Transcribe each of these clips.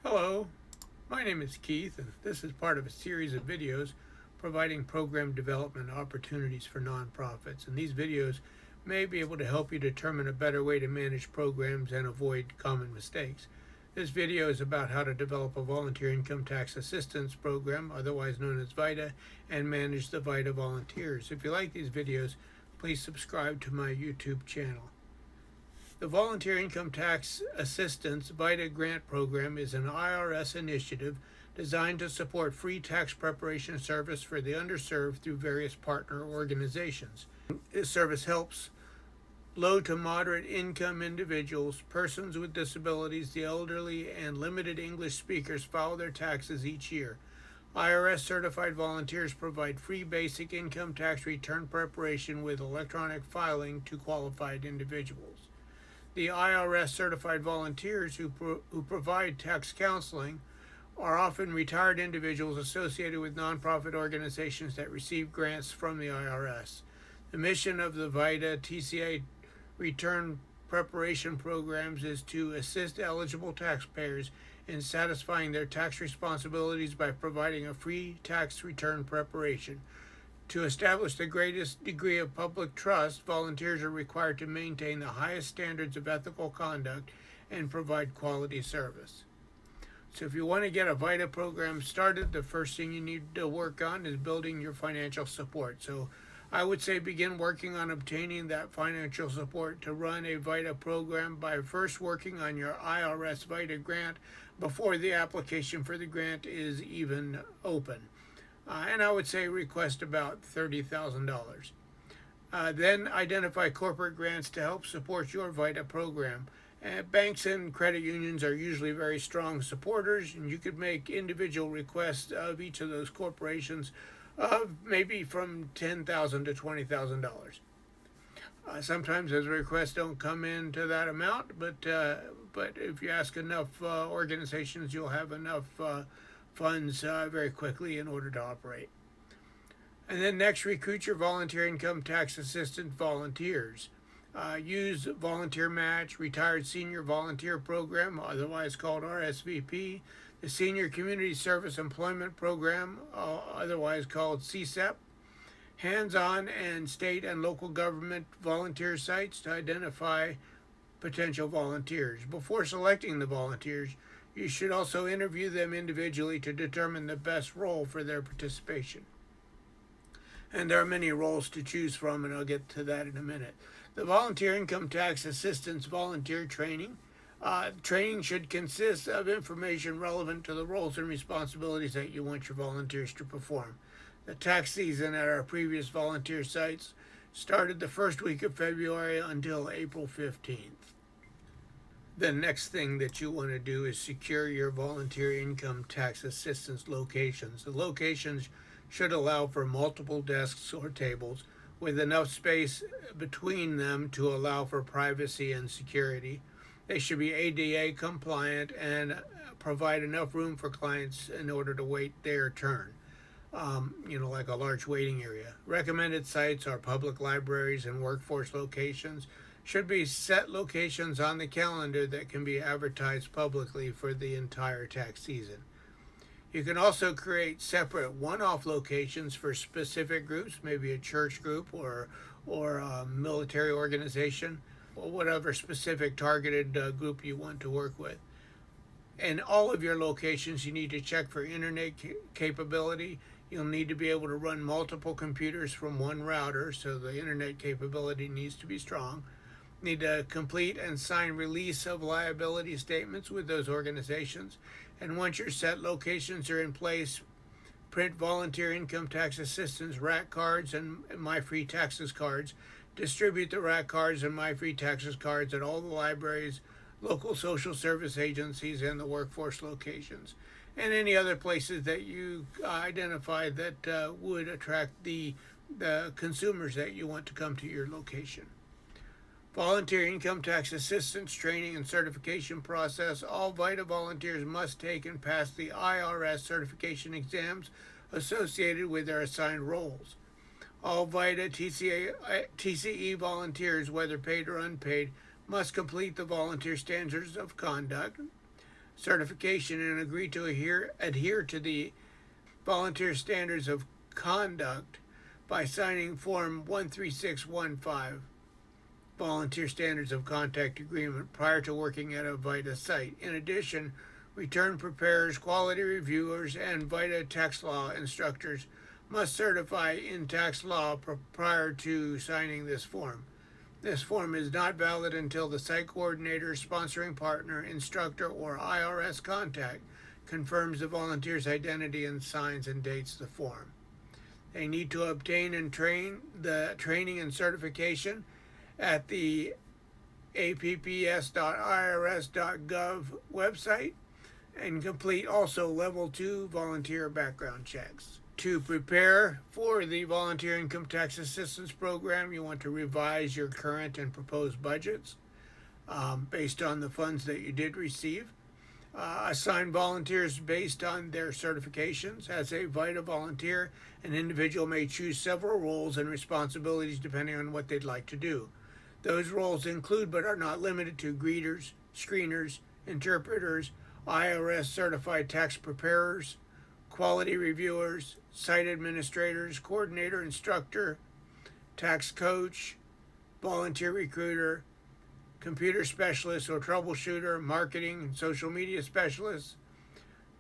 Hello, my name is Keith, and this is part of a series of videos providing program development opportunities for nonprofits. And these videos may be able to help you determine a better way to manage programs and avoid common mistakes. This video is about how to develop a volunteer income tax assistance program, otherwise known as VITA, and manage the VITA volunteers. If you like these videos, please subscribe to my YouTube channel. The Volunteer Income Tax Assistance VITA grant program is an IRS initiative designed to support free tax preparation service for the underserved through various partner organizations. This service helps low to moderate income individuals, persons with disabilities, the elderly, and limited English speakers file their taxes each year. IRS certified volunteers provide free basic income tax return preparation with electronic filing to qualified individuals. The IRS certified volunteers who provide tax counseling are often retired individuals associated with nonprofit organizations that receive grants from the IRS. The mission of the VITA TCA return preparation programs is to assist eligible taxpayers in satisfying their tax responsibilities by providing a free tax return preparation. To establish the greatest degree of public trust, volunteers are required to maintain the highest standards of ethical conduct and provide quality service. So if you want to get a VITA program started, the first thing you need to work on is building your financial support. So I would say begin working on obtaining that financial support to run a VITA program by first working on your IRS VITA grant before the application for the grant is even open. And I would say request about $30,000. Then identify corporate grants to help support your VITA program. Banks and credit unions are usually very strong supporters, and you could make individual requests of each of those corporations of maybe from $10,000 to $20,000. Sometimes those requests don't come in to that amount, but if you ask enough organizations, you'll have enough funds very quickly in order to operate. And then next, recruit your volunteer income tax assistant volunteers. Use Volunteer Match, Retired Senior Volunteer Program, otherwise called RSVP, the Senior Community Service Employment Program, otherwise called CSEP, hands-on and state and local government volunteer sites to identify potential volunteers. Before selecting the volunteers, you should also interview them individually to determine the best role for their participation. And there are many roles to choose from, and I'll get to that in a minute. The Volunteer Income Tax Assistance Volunteer Training. Training should consist of information relevant to the roles and responsibilities that you want your volunteers to perform. The tax season at our previous volunteer sites started the first week of February until April 15th. The next thing that you want to do is secure your volunteer income tax assistance locations. The locations should allow for multiple desks or tables with enough space between them to allow for privacy and security. They should be ADA compliant and provide enough room for clients in order to wait their turn. Like a large waiting area. Recommended sites are public libraries and workforce locations. Should be set locations on the calendar that can be advertised publicly for the entire tax season. You can also create separate one-off locations for specific groups, maybe a church group or a military organization, or whatever specific targeted group you want to work with. In all of your locations, you need to check for internet capability. You'll need to be able to run multiple computers from one router, so the internet capability needs to be strong. Need to complete and sign release of liability statements with those organizations. And once your set locations are in place, print volunteer income tax assistance RAC cards and My Free Taxes cards. Distribute the RAC cards and My Free Taxes cards at all the libraries, local social service agencies, and the workforce locations, and any other places that you identify that would attract the consumers that you want to come to your location. Volunteer income tax assistance training and certification process. All VITA volunteers must take and pass the IRS certification exams associated with their assigned roles. All VITA TCE volunteers, whether paid or unpaid, must complete the volunteer standards of conduct. certification and agree to adhere to the volunteer standards of conduct by signing Form 13615, Volunteer Standards of Conduct Agreement, prior to working at a VITA site. In addition, return preparers, quality reviewers, and VITA tax law instructors must certify in tax law prior to signing this form. This form is not valid until the site coordinator, sponsoring partner, instructor, or IRS contact confirms the volunteer's identity and signs and dates the form. They need to obtain and train the training and certification at the apps.irs.gov website and complete also level 2 volunteer background checks. To prepare for the Volunteer Income Tax Assistance Program, you want to revise your current and proposed budgets based on the funds that you did receive. Assign volunteers based on their certifications. As a VITA volunteer, an individual may choose several roles and responsibilities depending on what they'd like to do. Those roles include but are not limited to greeters, screeners, interpreters, IRS certified tax preparers, quality reviewers, site administrators, coordinator, instructor, tax coach, volunteer recruiter, computer specialist or troubleshooter, marketing and social media specialist,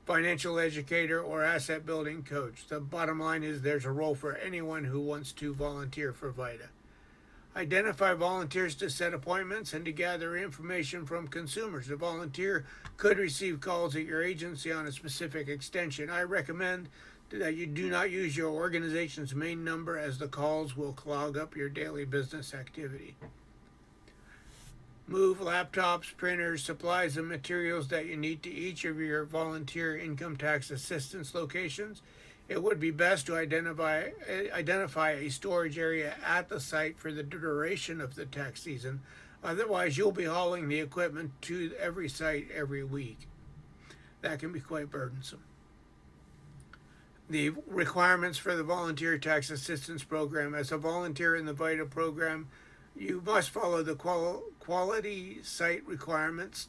financial educator, or asset building coach. The bottom line is there's a role for anyone who wants to volunteer for VITA. Identify volunteers to set appointments and to gather information from consumers. A volunteer could receive calls at your agency on a specific extension. I recommend that you do not use your organization's main number, as the calls will clog up your daily business activity. Move laptops, printers, supplies, and materials that you need to each of your volunteer income tax assistance locations. It would be best to identify a storage area at the site for the duration of the tax season. Otherwise, you'll be hauling the equipment to every site every week. That can be quite burdensome. The requirements for the Volunteer Tax Assistance Program. As a volunteer in the VITA program, you must follow the quality site requirements.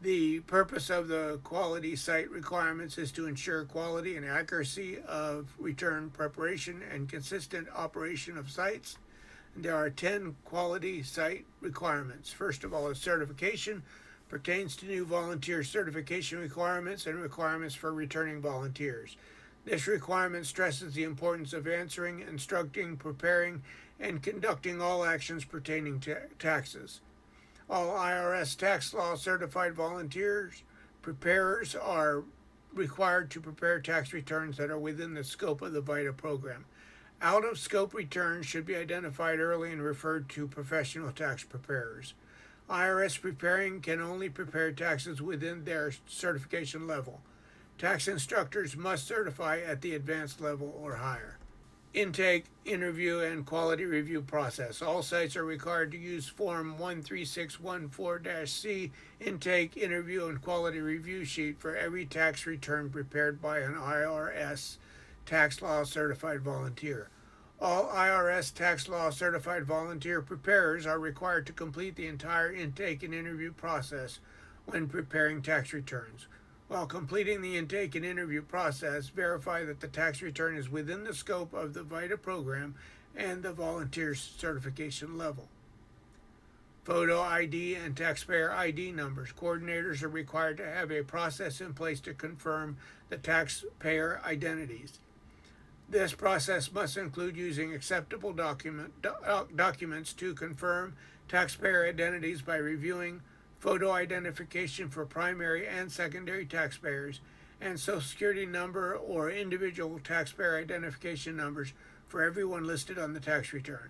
The purpose of the quality site requirements is to ensure quality and accuracy of return preparation and consistent operation of sites. There are 10 quality site requirements. First of all, a certification pertains to new volunteer certification requirements and requirements for returning volunteers. This requirement stresses the importance of answering, instructing, preparing, and conducting all actions pertaining to taxes. All IRS tax law certified volunteers preparers are required to prepare tax returns that are within the scope of the VITA program. Out-of-scope returns should be identified early and referred to professional tax preparers. IRS preparing can only prepare taxes within their certification level. Tax instructors must certify at the advanced level or higher. Intake, interview, and quality review process. All sites are required to use Form 13614-C intake, interview, and quality review sheet for every tax return prepared by an IRS tax law certified volunteer. All IRS tax law certified volunteer preparers are required to complete the entire intake and interview process when preparing tax returns. While completing the intake and interview process, verify that the tax return is within the scope of the VITA program and the volunteer certification level. Photo ID and taxpayer ID numbers. Coordinators are required to have a process in place to confirm the taxpayer identities. This process must include using acceptable documents to confirm taxpayer identities by reviewing photo identification for primary and secondary taxpayers, and Social Security number or individual taxpayer identification numbers for everyone listed on the tax return.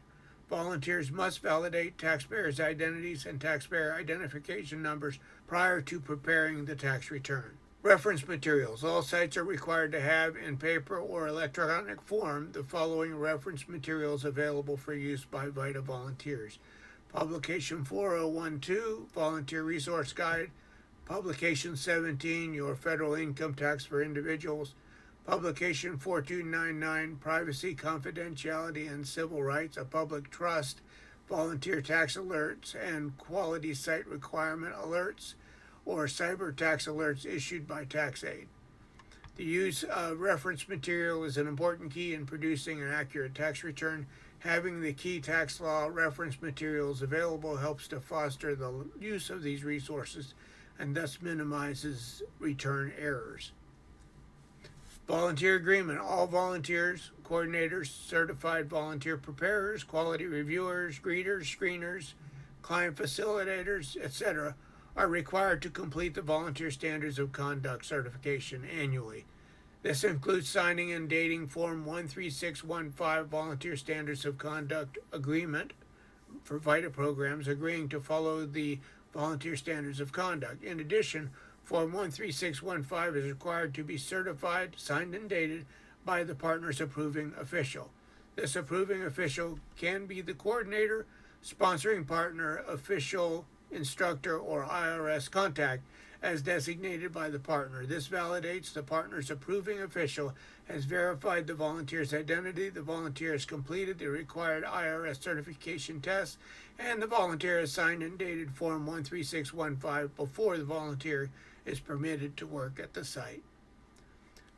Volunteers must validate taxpayers' identities and taxpayer identification numbers prior to preparing the tax return. Reference materials. All sites are required to have in paper or electronic form the following reference materials available for use by VITA volunteers. Publication 4012, Volunteer Resource Guide. Publication 17, Your Federal Income Tax for Individuals. Publication 4299, Privacy, Confidentiality, and Civil Rights, a Public Trust, Volunteer Tax Alerts, and Quality Site Requirement Alerts. or cyber tax alerts issued by TaxAid. The use of reference material is an important key in producing an accurate tax return. Having the key tax law reference materials available helps to foster the use of these resources and thus minimizes return errors. Volunteer agreement. All volunteers, coordinators, certified volunteer preparers, quality reviewers, greeters, screeners, client facilitators, etc. are required to complete the Volunteer Standards of Conduct certification annually. This includes signing and dating Form 13615 Volunteer Standards of Conduct Agreement for VITA programs, agreeing to follow the Volunteer Standards of Conduct. In addition, Form 13615 is required to be certified, signed, and dated by the partner's approving official. This approving official can be the coordinator, sponsoring partner, official, instructor, or IRS contact as designated by the partner. This validates the partner's approving official has verified the volunteer's identity, the volunteer has completed the required IRS certification tests, and the volunteer has signed and dated Form 13615 before the volunteer is permitted to work at the site.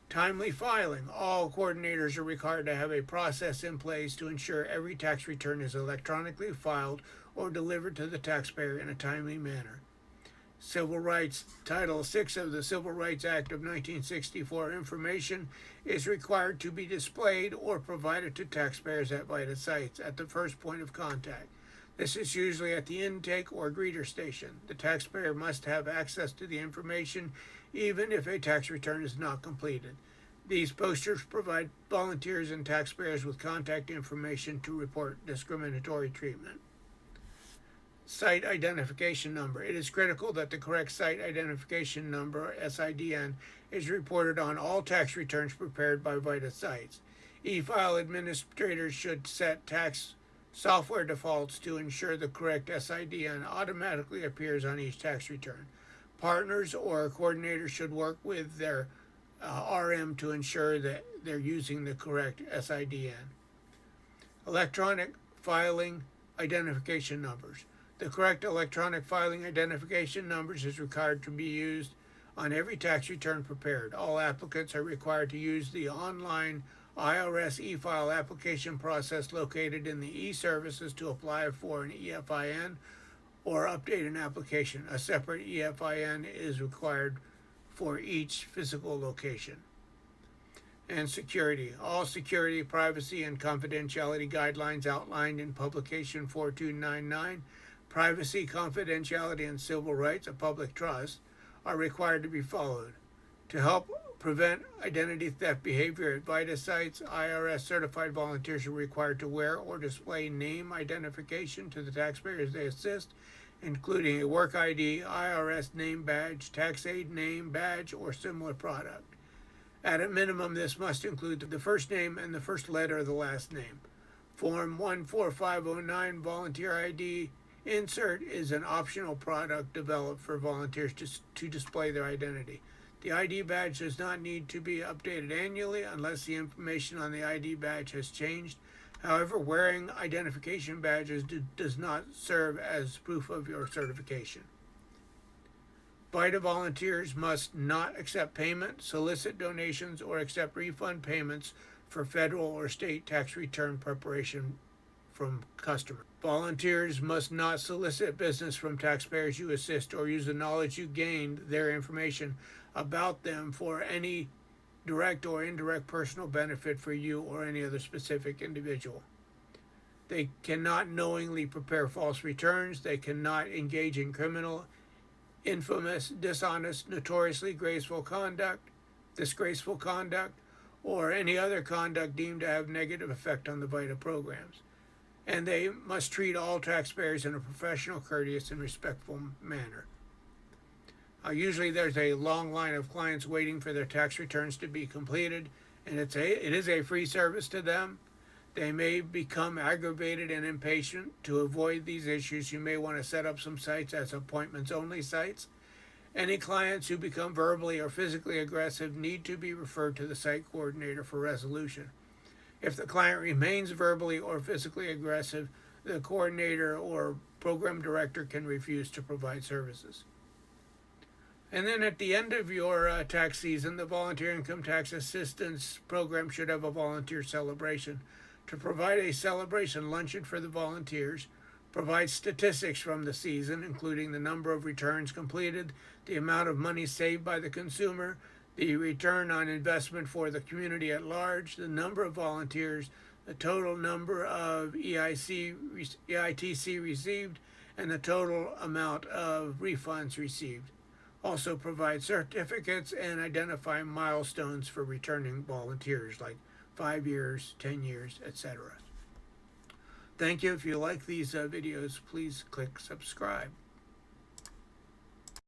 Timely filing. All coordinators are required to have a process in place to ensure every tax return is electronically filed or delivered to the taxpayer in a timely manner. Civil Rights. Title VI of the Civil Rights Act of 1964, information is required to be displayed or provided to taxpayers at VITA sites at the first point of contact. This is usually at the intake or greeter station. The taxpayer must have access to the information even if a tax return is not completed. These posters provide volunteers and taxpayers with contact information to report discriminatory treatment. Site identification number. It is critical that the correct site identification number, SIDN, is reported on all tax returns prepared by VITA sites. E-file administrators should set tax software defaults to ensure the correct SIDN automatically appears on each tax return. Partners or coordinators should work with their RM to ensure that they're using the correct SIDN. Electronic filing identification numbers. The correct electronic filing identification numbers is required to be used on every tax return prepared. All applicants are required to use the online IRS e-file application process located in the e-services to apply for an EFIN or update an application. A separate EFIN is required for each physical location. And security. All security, privacy, and confidentiality guidelines outlined in Publication 4299, Privacy, Confidentiality, and Civil Rights, a Public Trust, are required to be followed. To help prevent identity theft behavior at VITA sites, IRS certified volunteers are required to wear or display name identification to the taxpayers they assist, including a work ID, IRS name badge, TaxAid name badge, or similar product. At a minimum, this must include the first name and the first letter of the last name. Form 14509 Volunteer ID Insert is an optional product developed for volunteers to display their identity. The ID badge does not need to be updated annually unless the information on the ID badge has changed. However, wearing identification badges does not serve as proof of your certification. VITA volunteers must not accept payment, solicit donations, or accept refund payments for federal or state tax return preparation from customers. Volunteers must not solicit business from taxpayers you assist or use the knowledge you gained, their information about them, for any direct or indirect personal benefit for you or any other specific individual. They cannot knowingly prepare false returns. They cannot engage in criminal, infamous, dishonest, notoriously disgraceful conduct, or any other conduct deemed to have negative effect on the VITA programs. And they must treat all taxpayers in a professional, courteous, and respectful manner. Usually there's a long line of clients waiting for their tax returns to be completed, and it is a free service to them. They may become aggravated and impatient. To avoid these issues, you may want to set up some sites as appointments-only sites. Any clients who become verbally or physically aggressive need to be referred to the site coordinator for resolution. If the client remains verbally or physically aggressive, the coordinator or program director can refuse to provide services. And then at the end of your tax season, the Volunteer Income Tax Assistance Program should have a volunteer celebration to provide a celebration luncheon for the volunteers, provide statistics from the season, including the number of returns completed, the amount of money saved by the consumer, the return on investment for the community at large, the number of volunteers, the total number of EITC received, and the total amount of refunds received. Also provide certificates and identify milestones for returning volunteers like 5 years, 10 years, etc. Thank you. If you like these videos, please click subscribe.